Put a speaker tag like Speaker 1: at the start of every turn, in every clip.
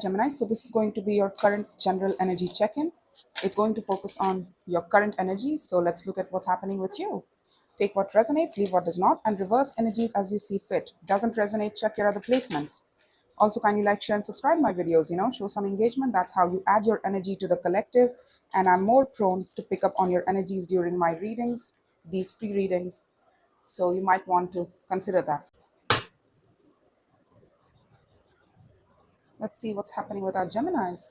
Speaker 1: Gemini, so this is going to be your current general energy check-in. It's going to focus on your current energy. So let's look at what's happening with you. Take what resonates, leave what does not, and reverse energies as you see fit. Doesn't resonate, check your other placements. Also, kindly like, share, and subscribe my videos, show some engagement. That's how you add your energy to the collective. And I'm more prone to pick up on your energies during my readings, these free readings. So you might want to consider that. Let's see what's happening with our Geminis.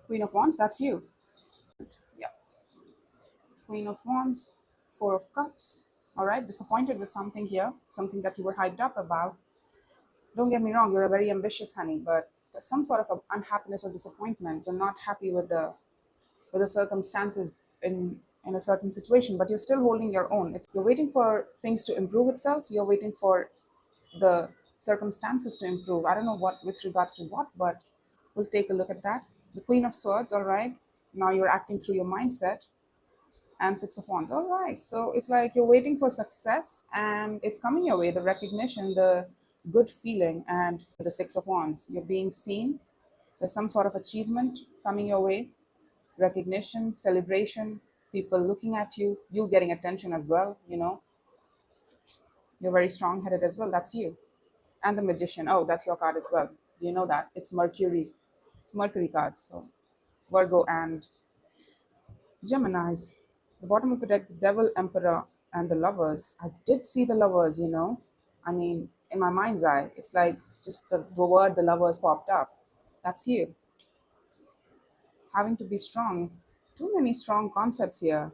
Speaker 1: Queen of Wands, that's you. Yeah. Queen of Wands, Four of Cups. All right, disappointed with something here, something that you were hyped up about. Don't get me wrong, you're a very ambitious honey, but there's some sort of unhappiness or disappointment. You're not happy with the circumstances in a certain situation, but you're still holding your own. You're waiting for things to improve itself. You're waiting for the circumstances to improve. I don't know what with regards to what, but we'll take a look at that. The Queen of Swords, all right. Now you're acting through your mindset. And Six of Wands. All right. So it's like you're waiting for success and it's coming your way. The recognition, the good feeling, and the Six of Wands. You're being seen. There's some sort of achievement coming your way. Recognition, celebration, people looking at you, you getting attention as well. You're very strong headed as well. That's you. And the Magician. Oh, that's your card as well. Do you know that? It's Mercury. It's Mercury card. So Virgo and Geminis. The bottom of the deck, the Devil, Emperor, and the Lovers. I did see the Lovers. I mean, in my mind's eye, it's like just the word the Lovers popped up. That's you. Having to be strong. Too many strong concepts here.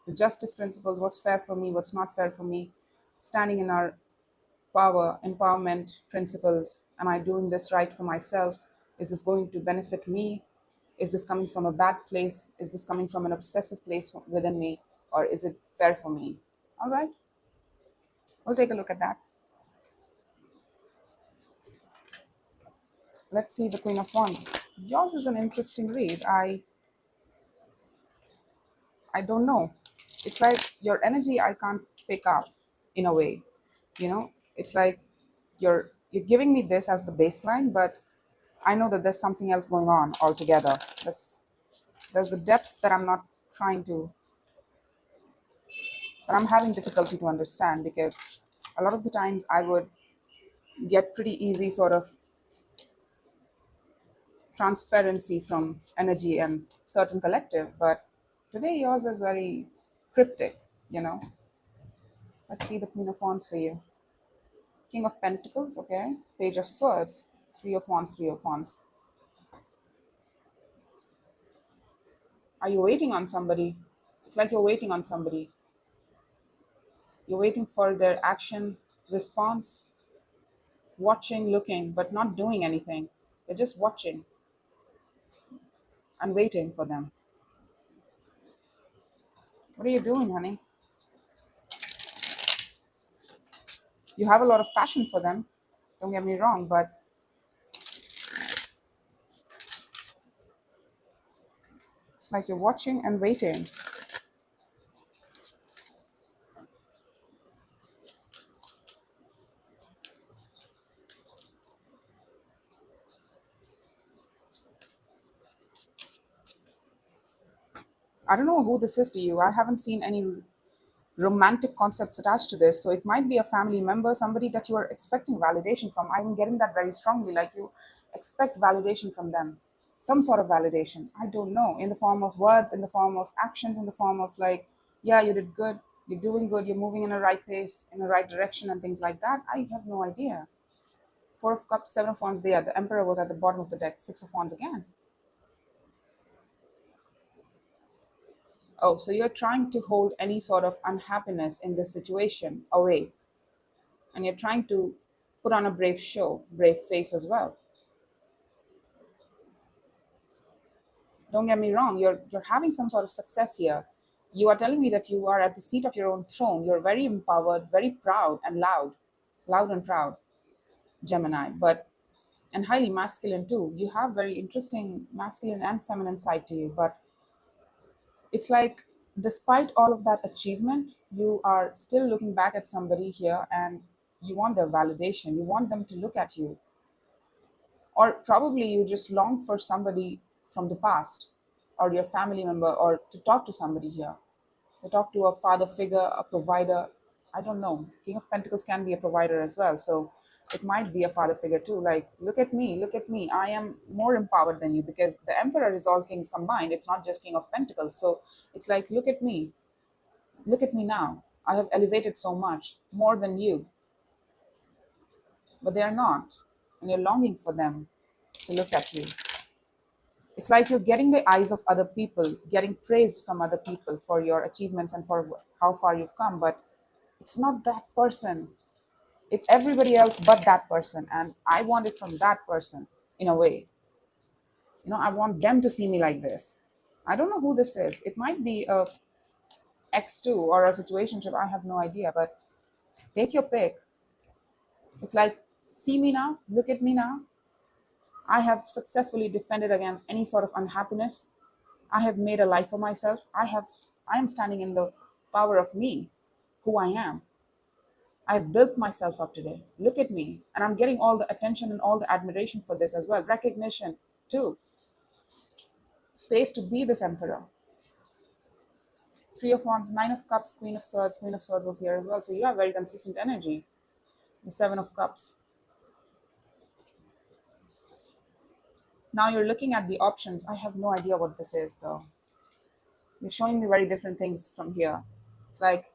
Speaker 1: The justice principles, what's fair for me, what's not fair for me. Standing in our power, empowerment principles. Am I doing this right for myself? Is this going to benefit me? Is this coming from a bad place? Is this coming from an obsessive place within me? Or is it fair for me? All right, we'll take a look at that. Let's see the Queen of Wands. Yours is an interesting read. I don't know. It's like your energy I can't pick up in a way. It's like you're giving me this as the baseline, but I know that there's something else going on altogether. There's the depths that I'm having difficulty to understand, because a lot of the times I would get pretty easy sort of transparency from energy and certain collective, but today yours is very cryptic. Let's see the Queen of Wands for you. King of Pentacles, okay. Page of Swords, Three of Wands, Three of Wands. Are you waiting on somebody? It's like you're waiting on somebody. You're waiting for their action, response, watching, looking, but not doing anything. You're just watching and waiting for them. What are you doing, honey? You have a lot of passion for them, don't get me wrong, but it's like you're watching and waiting. I don't know who this is to you. I haven't seen any romantic concepts attached to this. So it might be a family member, somebody that you are expecting validation from. I'm getting that very strongly, like you expect validation from them, some sort of validation. I don't know, in the form of words, in the form of actions, in the form of like, yeah, you did good, you're doing good, you're moving in a right pace, in the right direction, and things like that. I have no idea. Four of Cups, Seven of Wands there. The Emperor was at the bottom of the deck. Six of Wands again. Oh, so you're trying to hold any sort of unhappiness in this situation away, and you're trying to put on a brave show, brave face as well. Don't get me wrong, you're having some sort of success here. You are telling me that you are at the seat of your own throne. You're very empowered, very proud and loud and proud, Gemini, but and highly masculine too. You have very interesting masculine and feminine side to you, but it's like despite all of that achievement, you are still looking back at somebody here and You want their validation. You want them to look at you. Or probably you just long for somebody from the past, or your family member, or to talk to somebody here. To talk to a father figure, a provider. I don't know. The King of Pentacles can be a provider as well. So it might be a father figure too. Like, look at me, look at me. I am more empowered than you, because the Emperor is all kings combined. It's not just King of Pentacles. So it's like, look at me. Look at me now. I have elevated so much, more than you. But they are not. And you're longing for them to look at you. It's like you're getting the eyes of other people, getting praise from other people for your achievements and for how far you've come. But it's not that person. It's everybody else but that person. And I want it from that person in a way. I want them to see me like this. I don't know who this is. It might be a X2 or a situationship. I have no idea. But take your pick. It's like, see me now. Look at me now. I have successfully defended against any sort of unhappiness. I have made a life for myself. I am standing in the power of me, who I am. I've built myself up today. Look at me. And I'm getting all the attention and all the admiration for this as well. Recognition too. Space to be this emperor. Three of Wands, Nine of Cups, Queen of Swords. Queen of Swords was here as well. So you have very consistent energy. The Seven of Cups. Now you're looking at the options. I have no idea what this is though. You're showing me very different things from here. It's like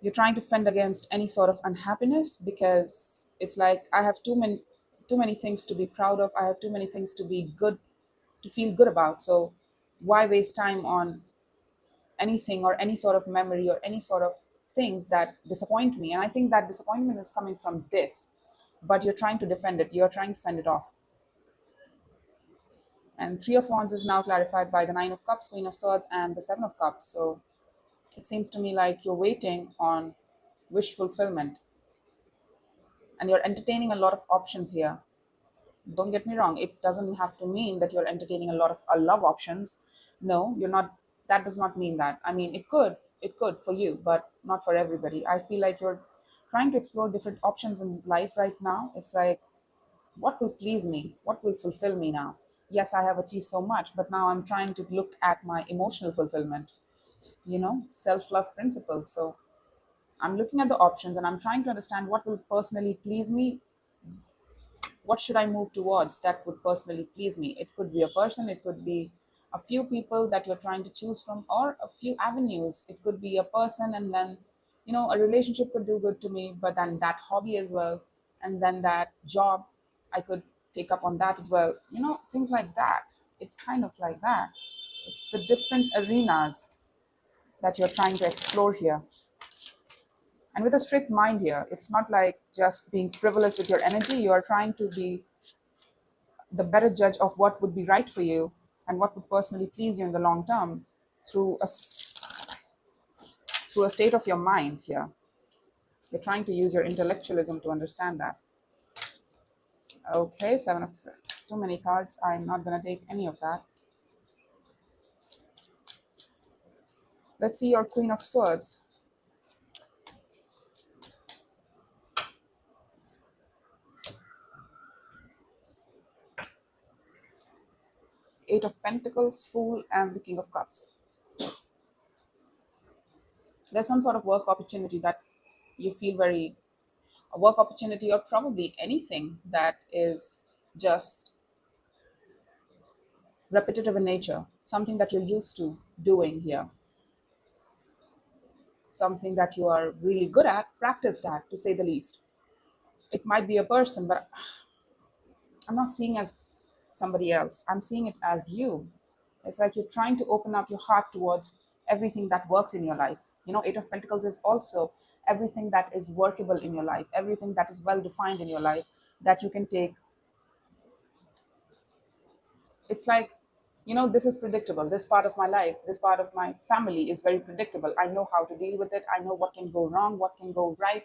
Speaker 1: you're trying to fend against any sort of unhappiness, because it's like, I have too many things to be proud of. I have too many things to be good, to feel good about. So why waste time on anything or any sort of memory or any sort of things that disappoint me? And I think that disappointment is coming from this, but you're trying to defend it. You're trying to fend it off. And Three of Wands is now clarified by the Nine of Cups, Queen of Swords, and the Seven of Cups. So it seems to me like you're waiting on wish fulfillment, and you're entertaining a lot of options here. Don't get me wrong, it doesn't have to mean that you're entertaining a lot of love options. No, you're not. That does not mean that. I mean, it could for you, but not for everybody. I feel like you're trying to explore different options in life right now. It's like, what will please me? What will fulfill me now? Yes, I have achieved so much, but now I'm trying to look at my emotional fulfillment, self-love principles. So I'm looking at the options and I'm trying to understand what will personally please me. What should I move towards that would personally please me? It could be a person, it could be a few people that you're trying to choose from, or a few avenues. It could be a person, and then, a relationship could do good to me, but then that hobby as well, and then that job, I could take up on that as well. Things like that. It's kind of like that. It's the different arenas that you're trying to explore here. And with a strict mind here, it's not like just being frivolous with your energy. You are trying to be the better judge of what would be right for you and what would personally please you in the long term through through a state of your mind here. You're trying to use your intellectualism to understand that. Okay, seven of too many cards. I'm not going to take any of that. Let's see your Queen of Swords. Eight of Pentacles, Fool, and the King of Cups. There's some sort of work opportunity that you feel very, a work opportunity, or probably anything that is just repetitive in nature, something that you're used to doing here, something that you are really good at, practiced at, to say the least. It might be a person, but I'm not seeing as somebody else. I'm seeing it as you. It's like you're trying to open up your heart towards everything that works in your life. Eight of Pentacles is also everything that is workable in your life, everything that is well defined in your life that you can take. It's like, this is predictable. This part of my life, this part of my family is very predictable. I know how to deal with it. I know what can go wrong, what can go right.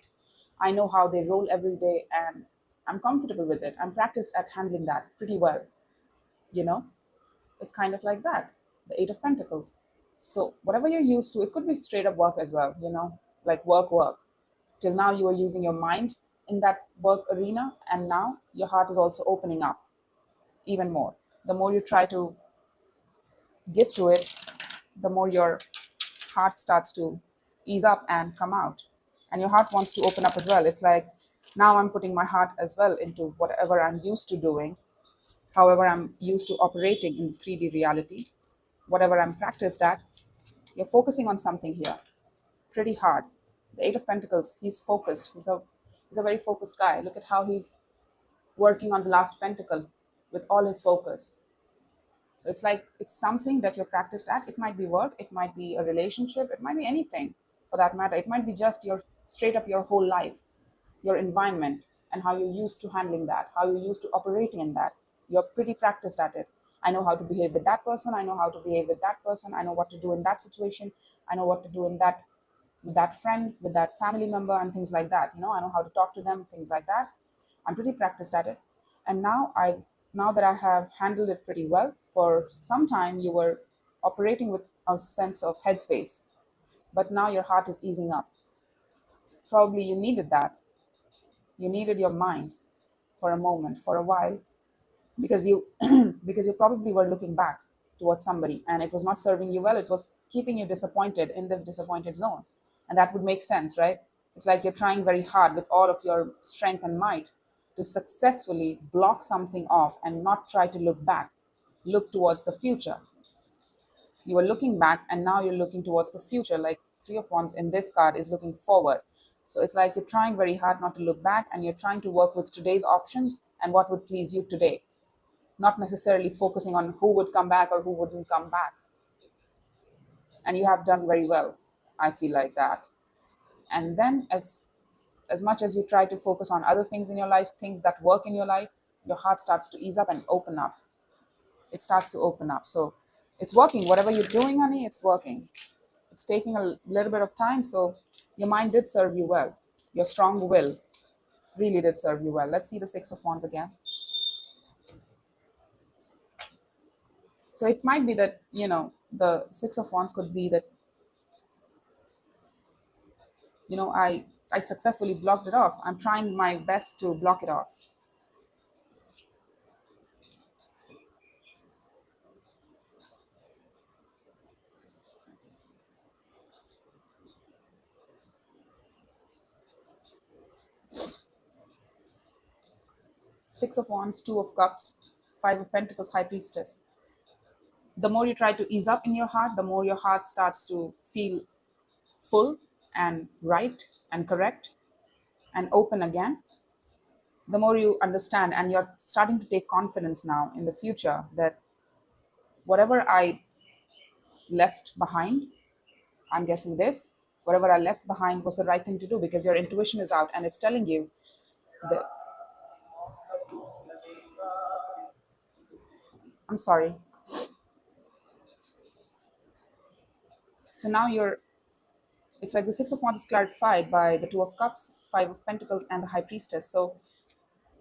Speaker 1: I know how they roll every day, and I'm comfortable with it. I'm practiced at handling that pretty well. you know it's kind of like that. The Eight of Pentacles. So whatever you're used to, it could be straight up work as well, like work. Till now, you were using your mind in that work arena, and now your heart is also opening up even more. The more you try to give to it, the more your heart starts to ease up and come out. And your heart wants to open up as well. It's like, now I'm putting my heart as well into whatever I'm used to doing, however I'm used to operating in 3D reality, whatever I'm practiced at. You're focusing on something here pretty hard. The Eight of Pentacles, he's focused. He's a very focused guy. Look at how he's working on the last pentacle with all his focus. So it's like it's something that you're practiced at. It might be work, it might be a relationship, it might be anything for that matter. It might be just your straight up your whole life, your environment, and how you're used to handling that, how you're used to operating in that. You're pretty practiced at it. I know how to behave with that person. I know how to behave with that person. I know what to do in that situation. I know what to do in that with that friend, with that family member, and things like that. I know how to talk to them, things like that. I'm pretty practiced at it. And now that I have handled it pretty well, for some time you were operating with a sense of headspace, but now your heart is easing up. Probably you needed that. You needed your mind for a moment, for a while, because you because you probably were looking back towards somebody and it was not serving you well. It was keeping you disappointed in this disappointed zone. And that would make sense, right? It's like you're trying very hard with all of your strength and might to successfully block something off and not try to look back, look towards the future. You were looking back and now you're looking towards the future. Like Three of Wands in this card is looking forward. So it's like you're trying very hard not to look back and you're trying to work with today's options and what would please you today, not necessarily focusing on who would come back or who wouldn't come back. And you have done very well, I feel like that. And then as much as you try to focus on other things in your life, things that work in your life, your heart starts to ease up and open up. It starts to open up. So it's working. Whatever you're doing, honey, it's working. It's taking a little bit of time. So your mind did serve you well. Your strong will really did serve you well. Let's see the Six of Wands again. So it might be that, the Six of Wands could be that, I successfully blocked it off. I'm trying my best to block it off. Six of Wands, Two of Cups, Five of Pentacles, High Priestess. The more you try to ease up in your heart, the more your heart starts to feel full and right and correct and open again. The more you understand and you're starting to take confidence now in the future that whatever I left behind, I'm guessing this, whatever I left behind was the right thing to do because your intuition is out and it's telling you that, I'm sorry. So now it's like the Six of Wands is clarified by the Two of Cups, Five of Pentacles, and the High Priestess. So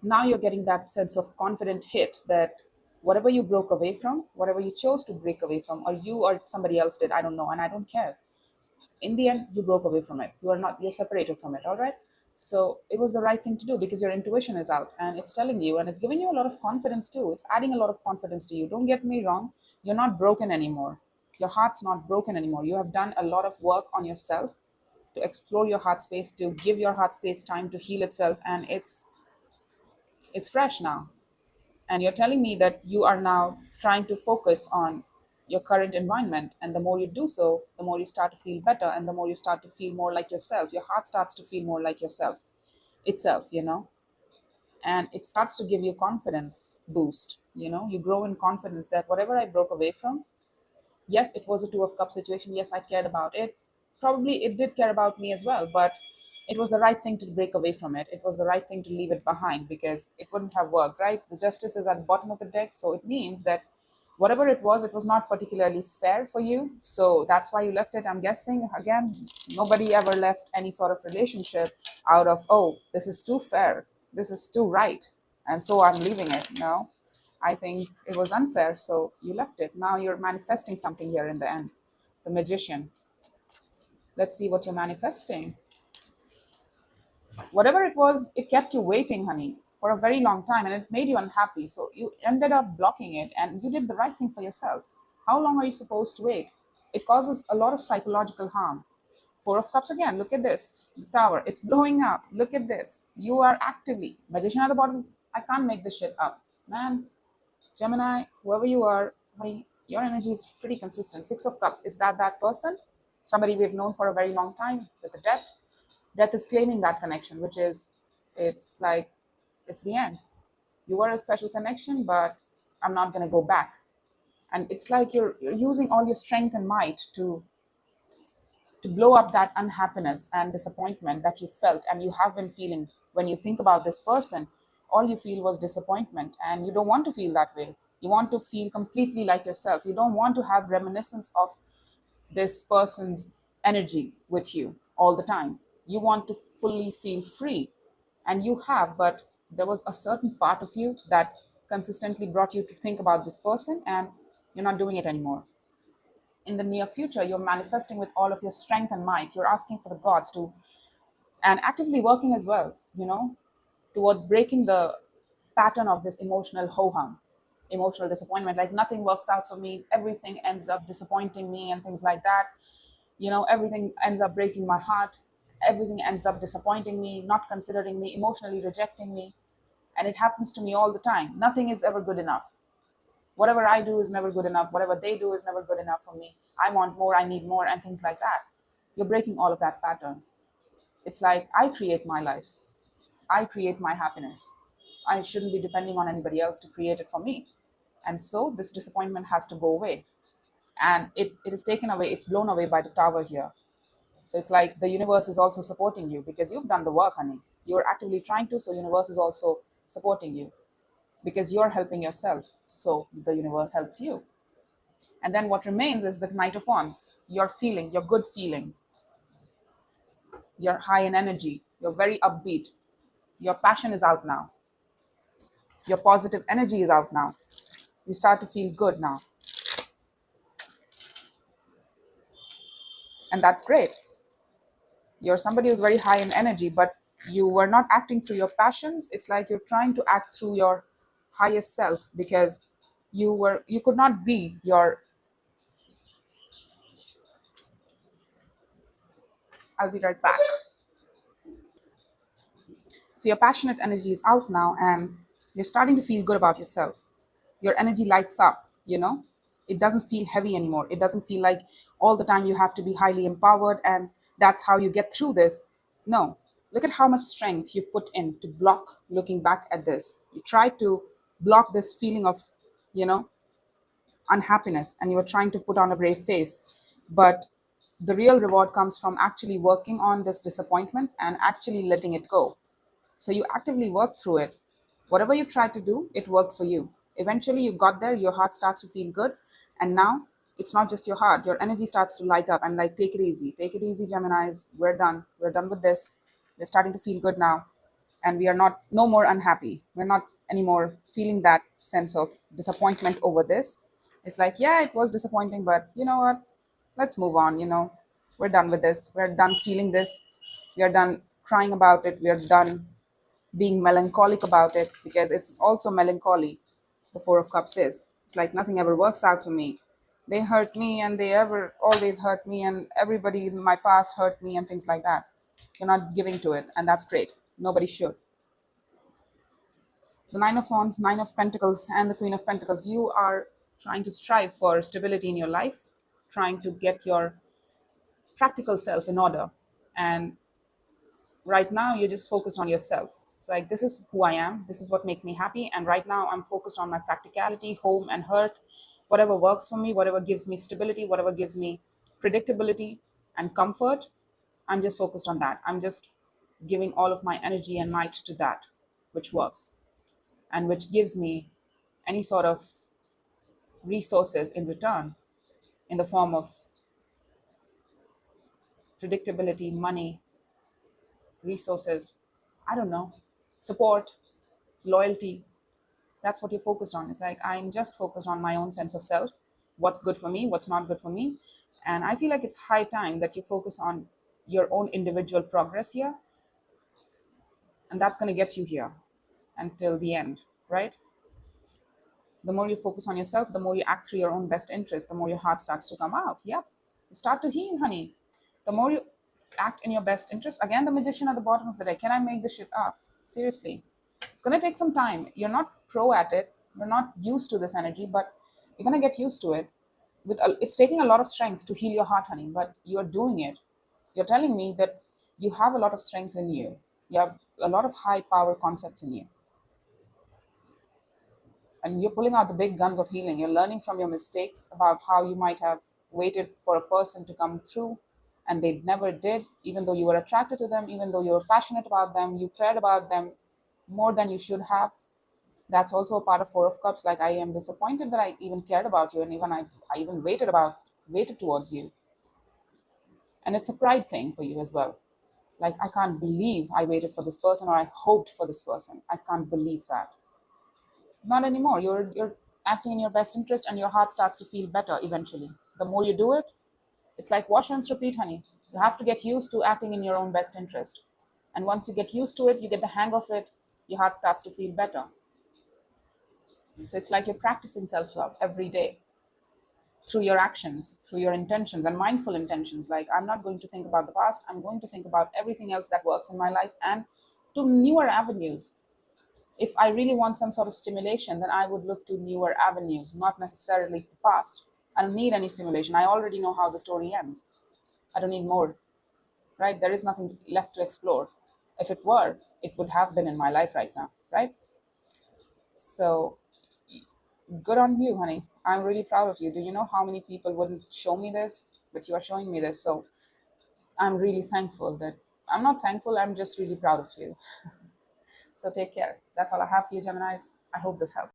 Speaker 1: now you're getting that sense of confident hit that whatever you broke away from, whatever you chose to break away from, or you or somebody else did, I don't know, and I don't care. In the end, you broke away from it. You're separated from it, all right? So it was the right thing to do because your intuition is out and it's telling you and it's giving you a lot of confidence too. It's adding a lot of confidence to you. Don't get me wrong. You're not broken anymore. Your heart's not broken anymore. You have done a lot of work on yourself to explore your heart space, to give your heart space time to heal itself. And it's fresh now. And you're telling me that you are now trying to focus on your current environment. And the more you do so, the more you start to feel better. And the more you start to feel more like yourself. Your heart starts to feel more like yourself, itself. And it starts to give you confidence boost. You grow in confidence that whatever I broke away from, yes, it was a Two of Cups situation. Yes, I cared about it. Probably it did care about me as well, but it was the right thing to break away from it. It was the right thing to leave it behind because it wouldn't have worked, right? The Justice is at the bottom of the deck, so it means that whatever it was not particularly fair for you. So that's why you left it. I'm guessing, again, nobody ever left any sort of relationship out of, oh, this is too fair, this is too right, and so I'm leaving it. No, I think it was unfair, so you left it. Now you're manifesting something here in the end. The Magician. Let's see what you're manifesting. Whatever it was, it kept you waiting, honey, for a very long time, and it made you unhappy. So you ended up blocking it, and you did the right thing for yourself. How long are you supposed to wait? It causes a lot of psychological harm. Four of Cups again. Look at this. The tower. It's blowing up. Look at this. You are actively. Magician at the bottom. I can't make this shit up. Man, Gemini, whoever you are, honey, your energy is pretty consistent. Six of Cups. Is that person? Somebody we've known for a very long time with the death. Death is claiming that connection, which is, it's like, it's the end. You were a special connection, but I'm not going to go back. And it's like you're using all your strength and might to blow up that unhappiness and disappointment that you felt and you have been feeling. When you think about this person, all you feel was disappointment, and you don't want to feel that way. You want to feel completely like yourself. You don't want to have reminiscence of this person's energy with you all the time. You want to fully feel free, and you have, but there was a certain part of you that consistently brought you to think about this person, and you're not doing it anymore. In the near future, you're manifesting with all of your strength and might. You're asking for the gods to, and actively working as well, towards breaking the pattern of this emotional ho hum, emotional disappointment. Like nothing works out for me, everything ends up disappointing me, and things like that. Everything ends up breaking my heart, everything ends up disappointing me, not considering me, emotionally rejecting me. And it happens to me all the time. Nothing is ever good enough. Whatever I do is never good enough. Whatever they do is never good enough for me. I want more, I need more, and things like that. You're breaking all of that pattern. It's like, I create my life, I create my happiness. I shouldn't be depending on anybody else to create it for me. And so this disappointment has to go away. And it is taken away, it's blown away by the tower here. So it's like the universe is also supporting you because you've done the work, honey. You're actively trying to, so universe is also supporting you because you're helping yourself. So the universe helps you. And then what remains is the Knight of Wands. Your feeling, your good feeling. You're high in energy. You're very upbeat. Your passion is out now. Your positive energy is out now. You start to feel good now. And that's great. You're somebody who's very high in energy, but you were not acting through your passions. It's like you're trying to act through your highest self because you could not be your. I'll be right back. So your passionate energy is out now, and you're starting to feel good about yourself. Your energy lights up. It doesn't feel heavy anymore. It doesn't feel like all the time you have to be highly empowered and that's how you get through this. No. Look at how much strength you put in to block looking back at this. You tried to block this feeling of, you know, unhappiness, and you were trying to put on a brave face. But the real reward comes from actually working on this disappointment and actually letting it go. So you actively work through it. Whatever you tried to do, it worked for you. Eventually, you got there, your heart starts to feel good. And now it's not just your heart, your energy starts to light up and like, take it easy. Take it easy, Geminis. We're done. We're done with this. We're starting to feel good now. And we are not, no more unhappy. We're not anymore feeling that sense of disappointment over this. It's like, yeah, it was disappointing, but you know what? Let's move on. We're done with this. We're done feeling this. We are done crying about it. We are done being melancholic about it because it's also melancholy. The Four of Cups is, it's like nothing ever works out for me. They hurt me and they ever always hurt me, and everybody in my past hurt me and things like that. You're not giving to it, and that's great. Nobody should. The Nine of Wands, Nine of Pentacles, and the Queen of Pentacles. You are trying to strive for stability in your life, trying to get your practical self in order. And right now you're just focused on yourself. It's like, this is who I am, this is what makes me happy, and right now I'm focused on my practicality, home and hearth, whatever works for me, whatever gives me stability, whatever gives me predictability and comfort. I'm just focused on that. I'm just giving all of my energy and might to that which works and which gives me any sort of resources in return, in the form of predictability, money, resources, I don't know, support, loyalty. That's what you're focused on. It's like, I'm just focused on my own sense of self, what's good for me, what's not good for me. And I feel like it's high time that you focus on your own individual progress here. And that's going to get you here until the end, right? The more you focus on yourself, the more you act through your own best interest, the more your heart starts to come out. Yep. You start to heal, honey. The more you act in your best interest, again, the magician at the bottom of the deck. Can I make this shit up? Seriously. It's going to take some time. You're not pro at it. You're not used to this energy, but you're going to get used to it. It's taking a lot of strength to heal your heart, honey, but you're doing it. You're telling me that you have a lot of strength in you. You have a lot of high power concepts in you, and you're pulling out the big guns of healing. You're learning from your mistakes about how you might have waited for a person to come through and they never did, even though you were attracted to them, even though you were passionate about them, you cared about them more than you should have. That's also a part of Four of Cups. Like, I am disappointed that I even cared about you, and even I even waited towards you. And it's a pride thing for you as well. Like, I can't believe I waited for this person, or I hoped for this person. I can't believe that. Not anymore. You're acting in your best interest, and your heart starts to feel better eventually. The more you do it, it's like wash, rinse, repeat, honey. You have to get used to acting in your own best interest. And once you get used to it, you get the hang of it, your heart starts to feel better. So it's like you're practicing self-love every day through your actions, through your intentions and mindful intentions. Like, I'm not going to think about the past, I'm going to think about everything else that works in my life and to newer avenues. If I really want some sort of stimulation, then I would look to newer avenues, not necessarily the past. I don't need any stimulation. I already know how the story ends. I don't need more, right? There is nothing left to explore. If it were, it would have been in my life right now, right? So good on you, honey. I'm really proud of you. Do you know how many people wouldn't show me this? But you are showing me this. So I'm really thankful that I'm not thankful, I'm just really proud of you. So take care. That's all I have for you, Geminis. I hope this helped.